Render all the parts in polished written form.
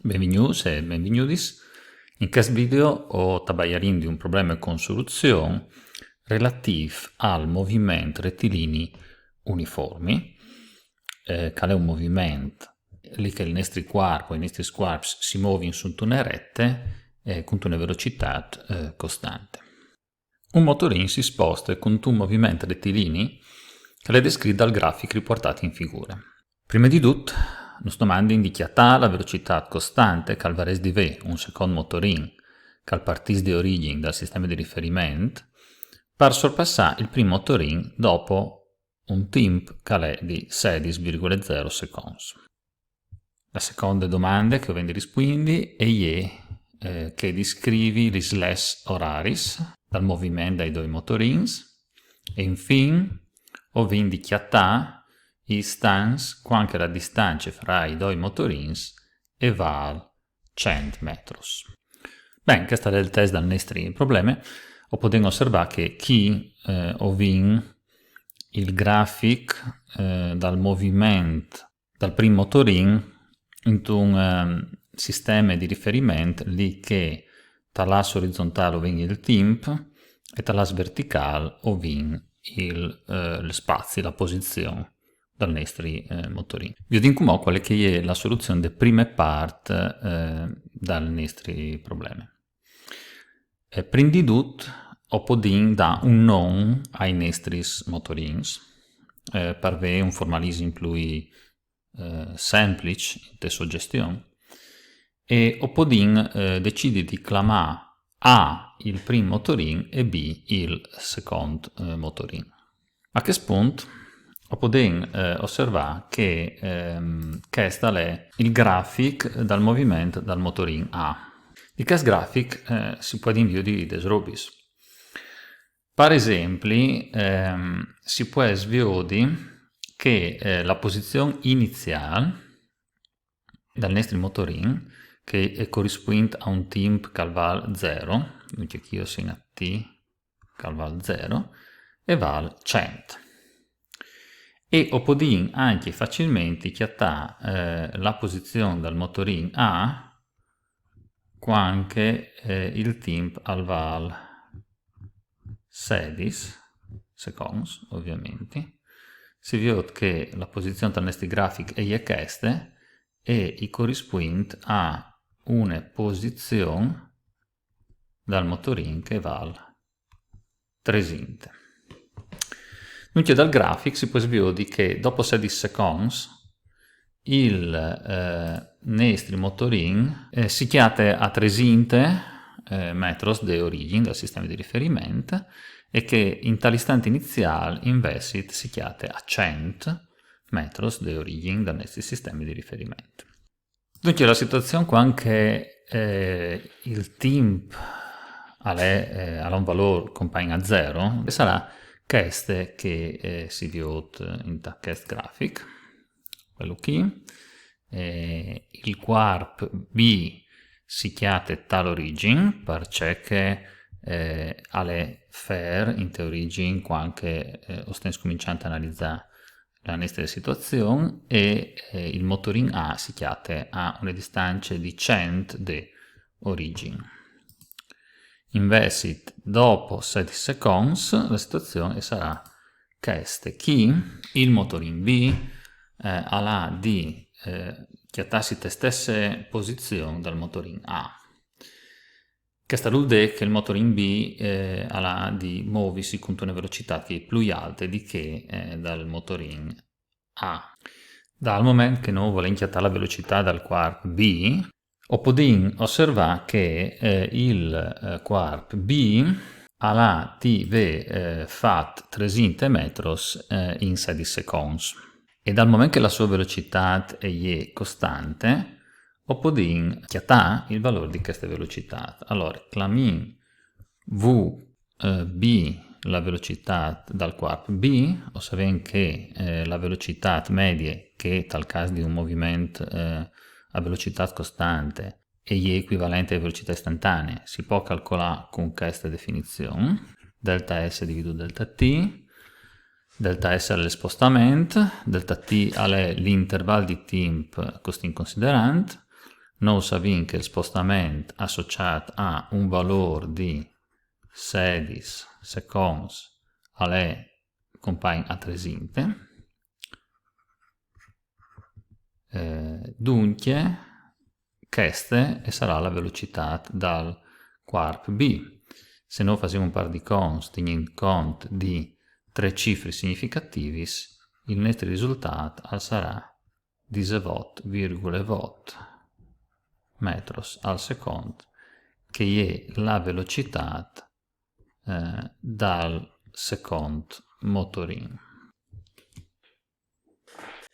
Benvenuti e benvenutis. In questo video ho trabagliato di un problema con soluzione relativo al movimento rettilini uniformi, che è un movimento lì che il nostro corpo, i nostri squarps si muovono su una rete con una velocità costante. Un motorino si sposta con un movimento rettilini che è descritto dal grafico riportato in figura. Prima di tutto, nos domandin di chiatà la velocità costante che varés di V, un secondo motorin, che partís di origine dal sistema di riferimento, per sorpassare il primo motorin dopo un tempo che è di 16,0 secondi. La seconda domanda che ho di rispondere è che descrivi gli slash oraris dal movimento dei due motorins e infine ho di chiatà i stans quando la distanza fra i due motorins è val 100 metri. Bene, questo è il test dal nostro problema. O possiamo osservare che qui ho il grafico dal movimento dal primo motorin in un sistema di riferimento lì che dall'asse orizzontale ho il tempo e dall'asse verticale ho lo spazio, la posizione dal nostro motorino. Vi dico come qual è la soluzione delle prime parti dal nostro problema. Prima di tutto, ho potuto dare un nome ai nostri motorini, per avere un formalismo più semplice in suggestione, e ho potuto decidere di chiamare A il primo motorino e B il secondo motorino. A questo punto ho potuto osservare che questo è il grafico dal movimento dal motorino A. Di questo grafico si può inviare di desrobis. Per esempio, si può sviare che la posizione iniziale dal nostro motorino, che corrisponde a un tempo che vale 0, quindi qui io segno a T che vale 0, e vale 100. E ho potuto anche facilmente chiattare la posizione dal motorino A quando il tempo vale 16 secondi, ovviamente. Si vede che la posizione del nostro grafico è questa e corrisponde a una posizione dal motorino che vale 300. Dunque dal grafico si può vedere che dopo 16 secondi il nostro motorino si chiama a 300 metri di origine dal sistema di riferimento e che in tale istante iniziale invece si chiama a 100 metri di origine dal nostro sistema di riferimento. Dunque la situazione qua che il tempo ha un valore compagno a 0 sarà questo che si vede in questo grafico, quello qui. Il quarp B si chiama dall'origine perché è fair in origine quando stiamo cominciando a analizzare la nostra situazione e il motorino A si chiama a una distanza di 100 di origine. Invece dopo 7 secondi la situazione sarà questa. Qui il motorino B ha di chiattarsi le stesse posizioni dal motorino A. Questa vuol dire che il motorino B ha di muoversi con una velocità che è più alta di che dal motorino A. Dal momento che noi vogliamo chiattare la velocità dal quark B, ho potuto osservare che il quark B ha di fatto 300 metri in 16 secondi. E dal momento che la sua velocità è costante, ho potuto chiattare il valore di questa velocità. Allora, chiamiamo VB la velocità dal quark B, osserviamo che la velocità media, che tal caso di un movimento a velocità costante, è equivalente a velocità istantanea, si può calcolare con questa definizione, delta S diviso delta T. Delta S è lo spostamento, delta T è l'intervallo di tempo questo in considerante, noi sappiamo che il spostamento associato a un valore di 16 secondi alle compagni a tresinte. Dunque, questa sarà la velocità dal quark B. Se noi facciamo un par di conti tenendo conto di 3 cifre significativi, il nostro risultato sarà 18,8 metros al secondo, che è la velocità dal secondo motorino.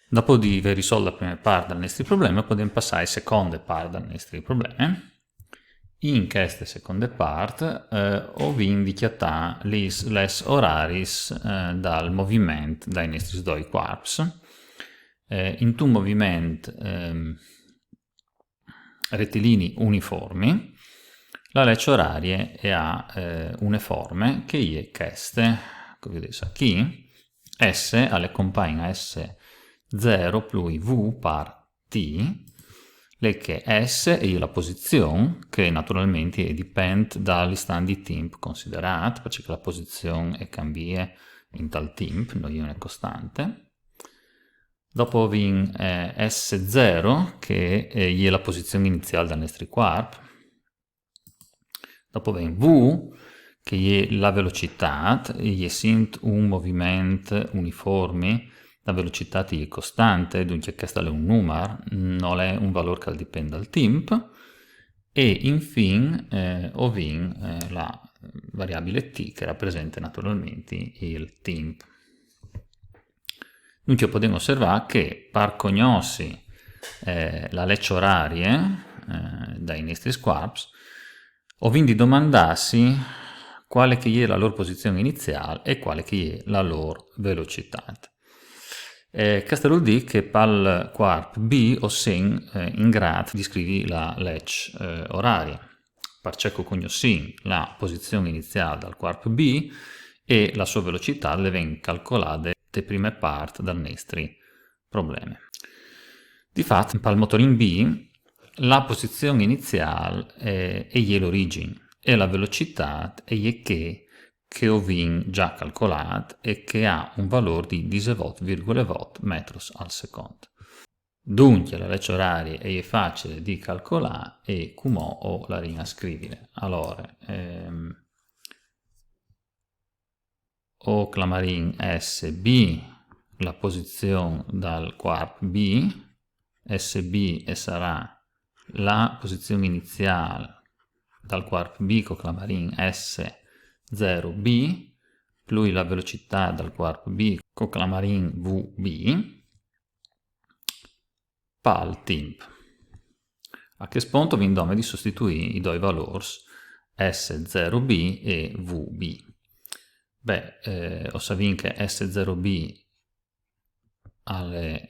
Dopo di aver risolto la prima parte del nostro problema, possiamo passare alla seconda parte del nostro problema. In questa seconda parte ho indicato le orari dal movimento dai nostri due quarks. In un movimento rettilini uniformi, la legge oraria è uniforme che è questa, come vedete qui, S alle compagna S0 più V par T, le che S è la posizione, che naturalmente dipende dall'istante di tempo considerato, perché la posizione è cambia in tal tempo, non è una costante. Dopo viene S0, che è la posizione iniziale del nostro quark. Dopo viene V, che è la velocità, e essendo un movimento uniforme, la velocità è costante, dunque questo è un numero, non è un valore che dipende dal tempo. E infine viene la variabile t, che rappresenta naturalmente il tempo. Dunque possiamo osservare che per conoscere la legge oraria dai nostri quarks, ho quindi domandarsi quale che è la loro posizione iniziale e quale che è la loro velocità. Questo vuol dire che per il quark B ho in grado di scrivere la legge oraria. Per ciò che conosciamo la posizione iniziale del quark B e la sua velocità le vengono calcolate le prime parti del nostro problema. Difatti, per il motorino B, la posizione iniziale è l'origine e la velocità è che ho già calcolato e che ha un valore di 18,8 metros al secondo. Dunque la legge oraria è facile di calcolare e come ho la ringa a scrivere. Allora, ho clamarin SB la posizione dal quark B, SB sarà la posizione iniziale dal quark B con clamarin S0B più la velocità dal quark B con clamarin VB pal tempo. A questo punto vi indome di sostituire i due valori S0B e VB. Ho sappiamo che S0B alle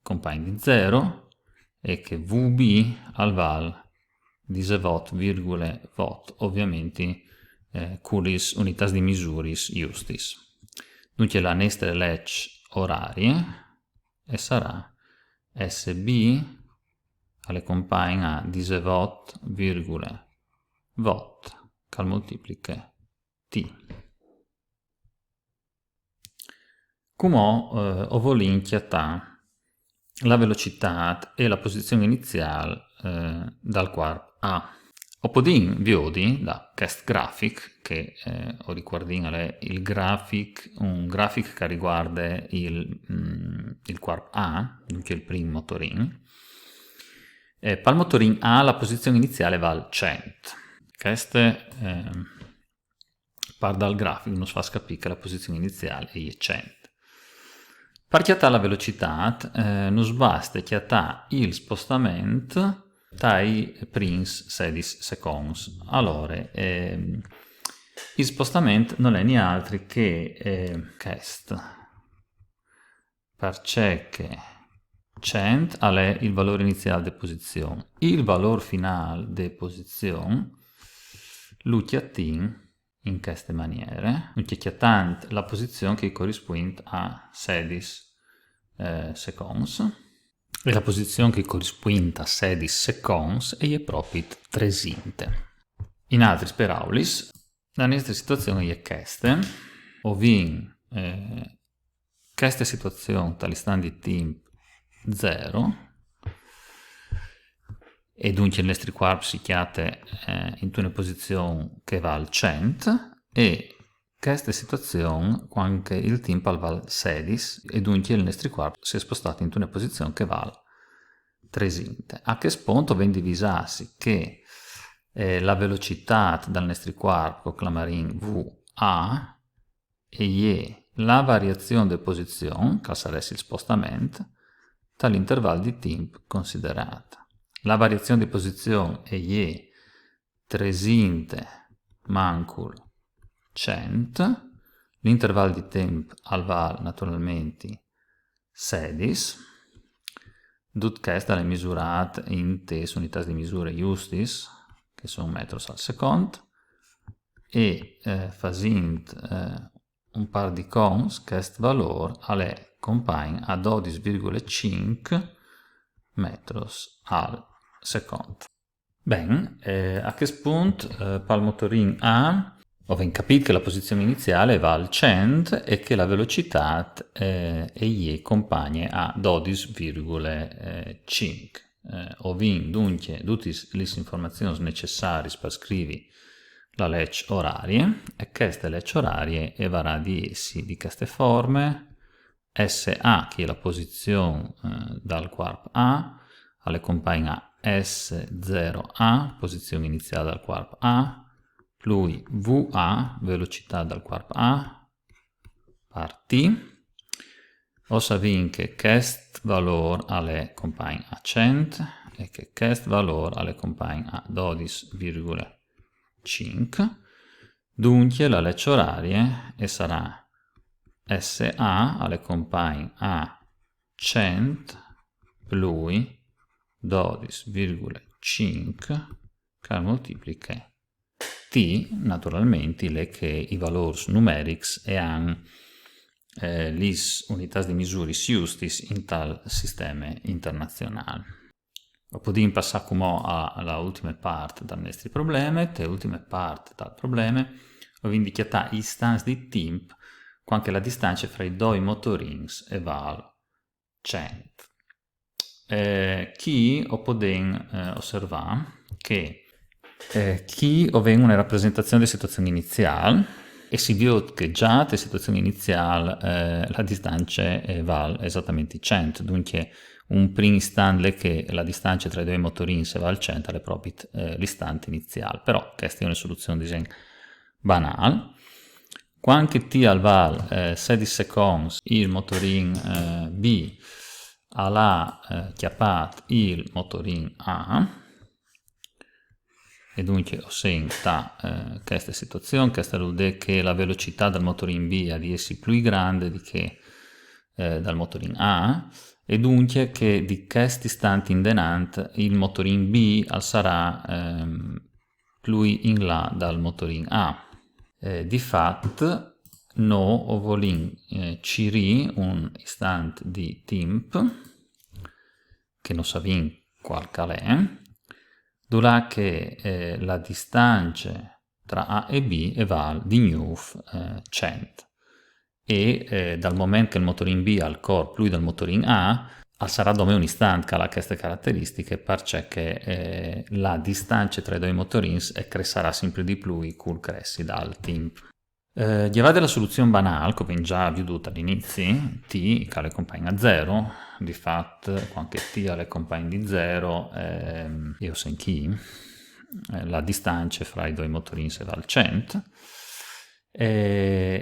compagne di 0 e che VB al val di 18,8 ovviamente con le unità di misura giustis. Dunque la nostra legge oraria sarà SB alle compagne a 18,8 che moltiplica T. Come ho voluto inchiatare la velocità e la posizione iniziale dal quark A. Ho potuto vedere da questo grafico, che ho ricordato è un grafico che riguarda il quark A, dunque il primo motorino. Per il motorino A la posizione iniziale vale 100. Questo parte dal grafico non si fa capire che la posizione iniziale è 100. Per chiattare la velocità, non basta chiattare il spostamento dai primi 16 secondi. Allora, il spostamento non è niente che questo. Perché 100 è il valore iniziale di posizione. Il valore finale di posizione lo chiattiamo in queste maniere, chiattando la posizione che corrisponde a 16 secondi. e la posizione che corrisponde a 16 secondi è proprio 3. In altri speraulis, la nostra situazione è questa, ovvero questa situazione all'istante di tempo 0, e dunque il nostro corpo si chiama in una posizione che va al 100, e questa situazione quando il tempo va al 16 e dunque il nostro corpo si è spostato in una posizione che va al 3. A che punto viene divisarsi che la velocità del nostro corpo chiamiamo VA e la variazione di posizione, che sarebbe il spostamento, dall'intervallo di tempo considerato. La variazione di posizione è 3 mancul 100, l'intervallo di tempo al val naturalmente 16, tutto questo è misurato in unità di misura justis, che sono metri al secondo, e facendo un par di cons, questo valore è compagno a 12,5 metri al secondo. Bene, a questo punto, per il motorino A, abbiamo capito che la posizione iniziale va al 100 e che la velocità è compagna a 12,5. Ovvero, dunque, tutte le informazioni necessarie per scrivere la legge oraria, e queste leggi orarie varrà di essi di queste forme: SA, che è la posizione dal corpo A, alle compagna a S0A, posizione iniziale dal corpo A, lui VA, velocità dal corpo A, parti. O sappiamo che questo valore alle compagna a 100 e che questo valore alle compagna a 12,5. Dunque la legge oraria sarà SA alle compagna a 100 più 12,5 che moltiplica T, naturalmente, le che i valori numerici e hanno le unità di misura justis in tal sistema internazionale. Possiamo passare come alla ultima parte del nostro problema. L'ultima parte del problema ho indicato l'istanza di tempo quando la distanza fra i due motorini è val 100. Qui possiamo osservare che qui avviene una rappresentazione della situazione iniziale e si vede che già nella situazione iniziale la distanza vale esattamente 100, dunque un primo istante che la distanza tra i due motorini se va al 100 è proprio l'istante iniziale, però questa è una soluzione di disegno banale. Quando t al val 16 secondi il motorino B ha chiappato il motorino A, e dunque ho sentito questa situazione, questa vuol dire che la velocità del motorino B è di essere più grande di che dal motorino A, e dunque che di questo istante in denante il motorino B sarà più in là dal motorino A. Di fatto noi vogliamo cirì un istante di tempo che non sappiamo qual è, dove che la distanza tra A e B è val di nuovo 100, e dal momento che il motorino B ha il corpo più del motorino A, sarà come un istante che ha queste caratteristiche, perché la distanza tra i due motorini crescerà sempre di più col crescere dal tempo. Llevate la soluzione banale, come già veduto all'inizio, t che le compagna a 0, di fatto quando t le compagna di 0, io so chi, la distanza fra i due motorini se va al 100,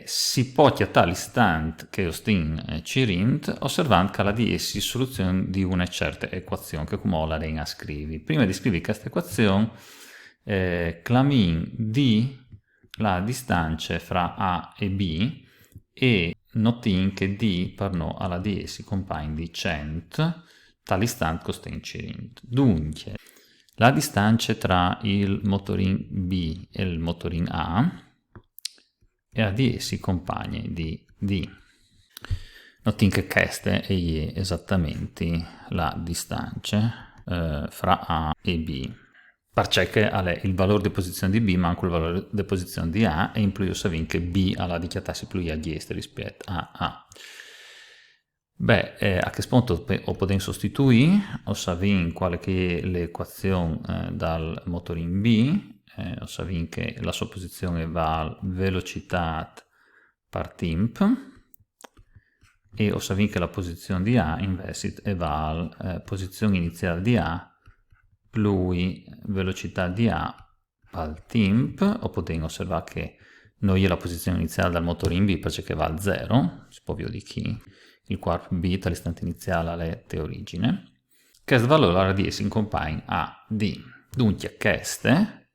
si può chiattare l'istante che ostin cirint osservando che la di essi soluzione di una certa equazione che come la regna scrivi. Prima di scrivere questa equazione, clamin di la distanza fra A e B e notin che D per noi alla di essi compagna di 100 dall'istante che ostin cirint. Dunque, la distanza tra il motorino B e il motorino A e a di essi compagni di D. Noti che questa è esattamente la distanza fra A e B. Perché è il valore di posizione di B ma anche il valore di posizione di A, e in più io so che B ha la dichiarata più a destra rispetto a A. Beh, a che punto o possiamo sostituire, o sapere quale che è l'equazione dal motorin B, o sapere che la sua posizione va a velocità per tempo, e o sapere che la posizione di A invece va alla posizione iniziale di A più velocità di A al tempo, o possiamo osservare che noi è la posizione iniziale dal motore in B perché va al 0, si può vedere che il quark B all'istante iniziale è origine. Questo valore di si accompagna a D. Dunque queste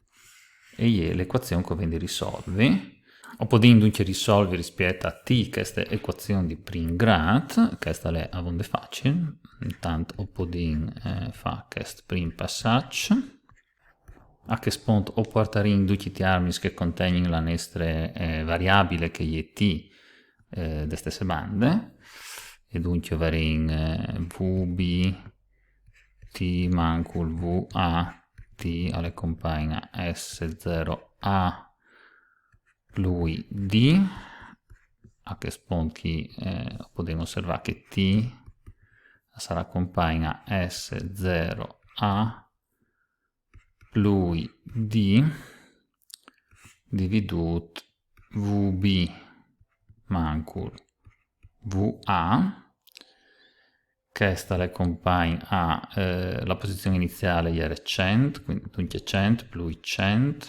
è l'equazione che viene risolve. O possiamo dunque risolvere rispetto a T questa equazione di primo grado, questa è abbastanza facile. Intanto o possiamo fare questo primo passaggio. A che punto o portare in tutti i termini che contengono la nostra variabile che è T delle stesse bande, e dunque avremo VB T manco il VA T alle compagna S0A più D. A che punto possiamo osservare che T sarà compagna S0A più D dividuto VB manco VA. Questa le compagna a la posizione iniziale era 100, quindi dunque 100 più 100,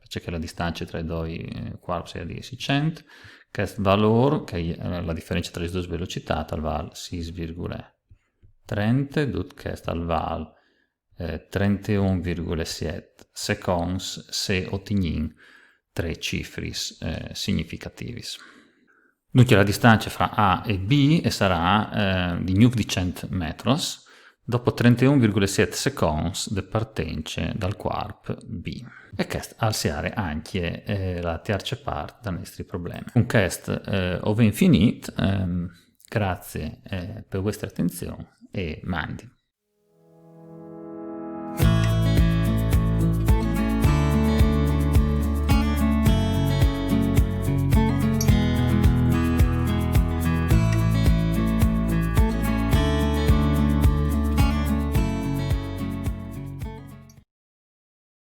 perché la distanza tra i due quark sia di 100. Questo valore, che è la differenza tra le due velocità, vale 6,30, questo vale 31,7 secondi se otteniamo tre cifre significative. Dunque la distanza fra A e B sarà di 100 metri dopo 31,7 secondi di partenza dal quark B. E questo alziare anche la terza parte dei nostri problemi. Con questo ho finito, grazie per la vostra attenzione e mandi.